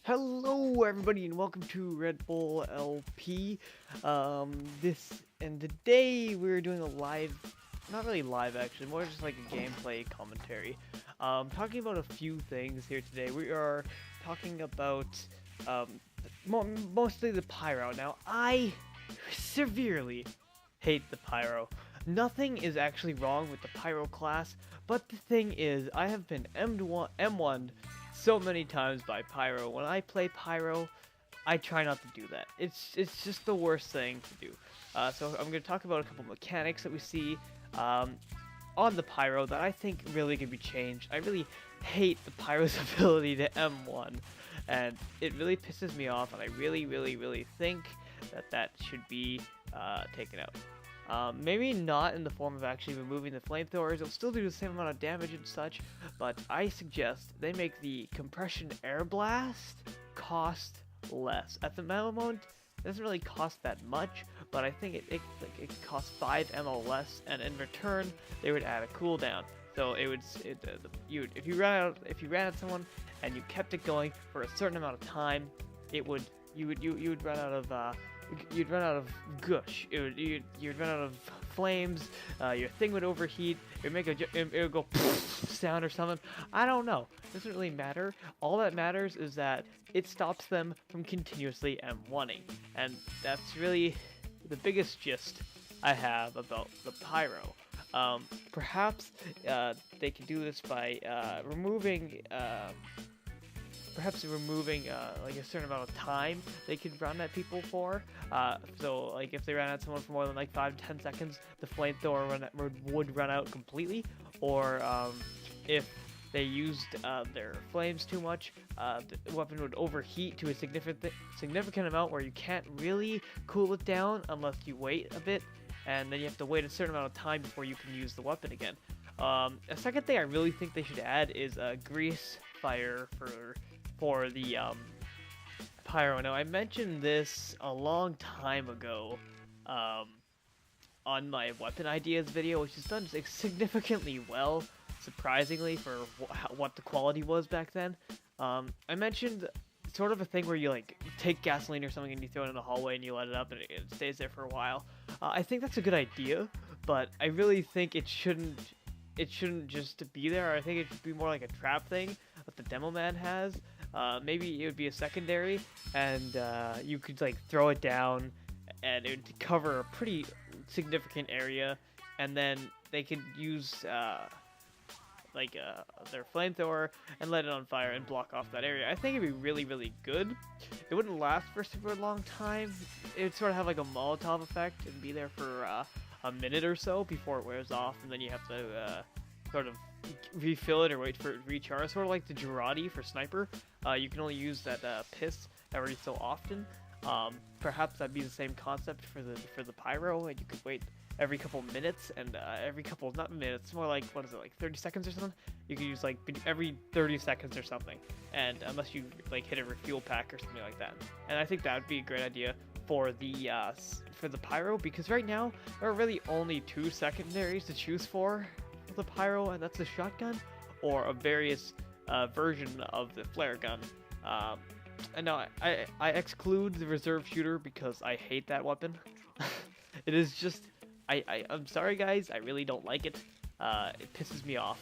Hello everybody and welcome to Red Bull LP. Today we're doing a live, not really live actually, more just like a gameplay commentary. Talking about a few things here today. We are talking about um, mostly the Pyro. Now I severely hate the Pyro. Nothing is actually wrong with the Pyro class, but the thing is, I have been M1 so many times by Pyro. When I play Pyro, I try not to do that. It's just the worst thing to do. So I'm going to talk about a couple mechanics that we see um, on the Pyro that I think really can be changed. I really hate the Pyro's ability to M1, and it really pisses me off, and I really think that should be taken out. Maybe not in the form of actually removing the flamethrowers, it'll still do the same amount of damage and such, but I suggest they make the compression air blast cost less. At the moment, it doesn't really cost that much, but I think it costs 5 ammo less, and in return, they would add a cooldown. So if you ran at someone and you kept it going for a certain amount of time, you would run out of you'd run out of gush. You'd run out of flames. Your thing would overheat. It would go sound or something. I don't know. It doesn't really matter. All that matters is that it stops them from continuously M1ing, and that's really the biggest gist I have about the Pyro. Perhaps they can do this by removing like a certain amount of time they could run at people for. So like if they ran at someone for more than like 5-10 seconds, the flamethrower would run out completely. Or if they used their flames too much, the weapon would overheat to a significant amount where you can't really cool it down unless you wait a bit, and then you have to wait a certain amount of time before you can use the weapon again. A second thing I really think they should add is grease fire for the Pyro. Now I mentioned this a long time ago on my weapon ideas video, which is done significantly well, surprisingly, for what the quality was back then. I mentioned sort of a thing where you like take gasoline or something and you throw it in the hallway and you let it up and it stays there for a while. I think that's a good idea, but I really think it shouldn't just be there. I think it should be more like a trap thing that the demo man has. Maybe it would be a secondary, and you could like throw it down, and it would cover a pretty significant area, and then they could use their flamethrower and let it on fire and block off that area. I think it'd be really good. It wouldn't last for a super long time. It would sort of have like a Molotov effect and be there for a minute or so before it wears off, and then you have to sort of refill it or wait for it to recharge. Sort of like the Girardi for sniper. You can only use that piss every so often. Perhaps that'd be the same concept for the Pyro, and you could wait every couple minutes, and not minutes, more like, what is it, like 30 seconds or something? You could use like every 30 seconds or something, and unless you like hit a refuel pack or something like that. And I think that would be a great idea for the Pyro, because right now there are really only two secondaries to choose for the Pyro, and that's the shotgun or a various version of the flare gun. And now I exclude the reserve shooter because I hate that weapon. It is just I'm sorry guys, I really don't like it. It pisses me off.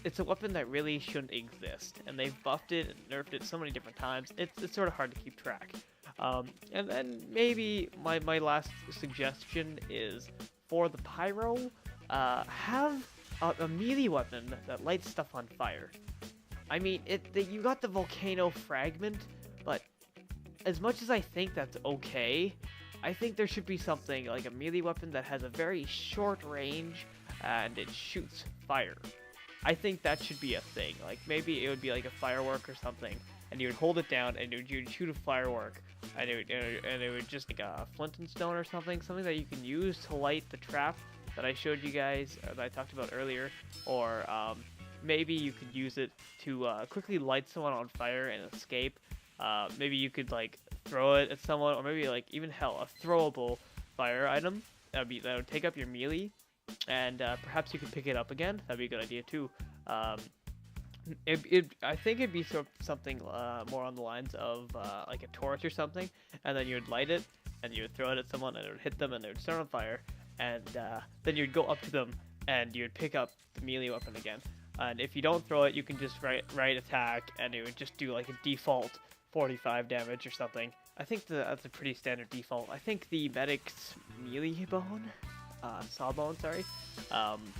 It's a weapon that really shouldn't exist, and they've buffed it and nerfed it so many different times. It's sort of hard to keep track. And then maybe my last suggestion is for the Pyro, have a melee weapon that lights stuff on fire. I mean, you got the volcano fragment, but as much as I think that's okay, I think there should be something like a melee weapon that has a very short range and it shoots fire. I think that should be a thing. Like maybe it would be like a firework or something, and you would hold it down and you'd shoot a firework, and it would just like a flint and stone or something that you can use to light the trap that I showed you guys, or that I talked about earlier, or maybe you could use it to quickly light someone on fire and escape. Maybe you could like throw it at someone, or maybe like even hell, a throwable fire item that would take up your melee, and perhaps you could pick it up again. That'd be a good idea too. I think it'd be something more on the lines of like a torch or something, and then you'd light it, and you'd throw it at someone, and it would hit them, and they would start on fire, and then you'd go up to them, and you'd pick up the melee weapon again. And if you don't throw it, you can just right attack, and it would just do like a default 45 damage or something. I think that's a pretty standard default. I think the medic's melee bone, sawbone, sorry,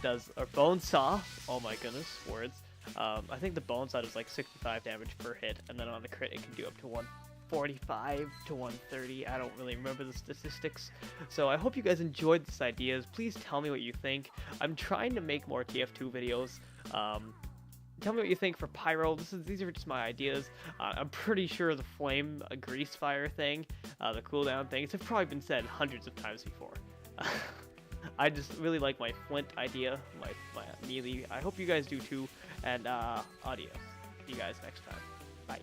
does, or bone saw. Oh my goodness, words. I think the bone saw does like 65 damage per hit, and then on a crit it can do up to 145 to 130. I don't really remember the statistics. So I hope you guys enjoyed this ideas. Please tell me what you think. I'm trying to make more TF2 videos. Tell me what you think for Pyro. These are just my ideas. I'm pretty sure the flame grease fire thing, the cooldown things have probably been said hundreds of times before. I just really like my flint idea, my melee. I hope you guys do too, and adios. See you guys next time. Bye.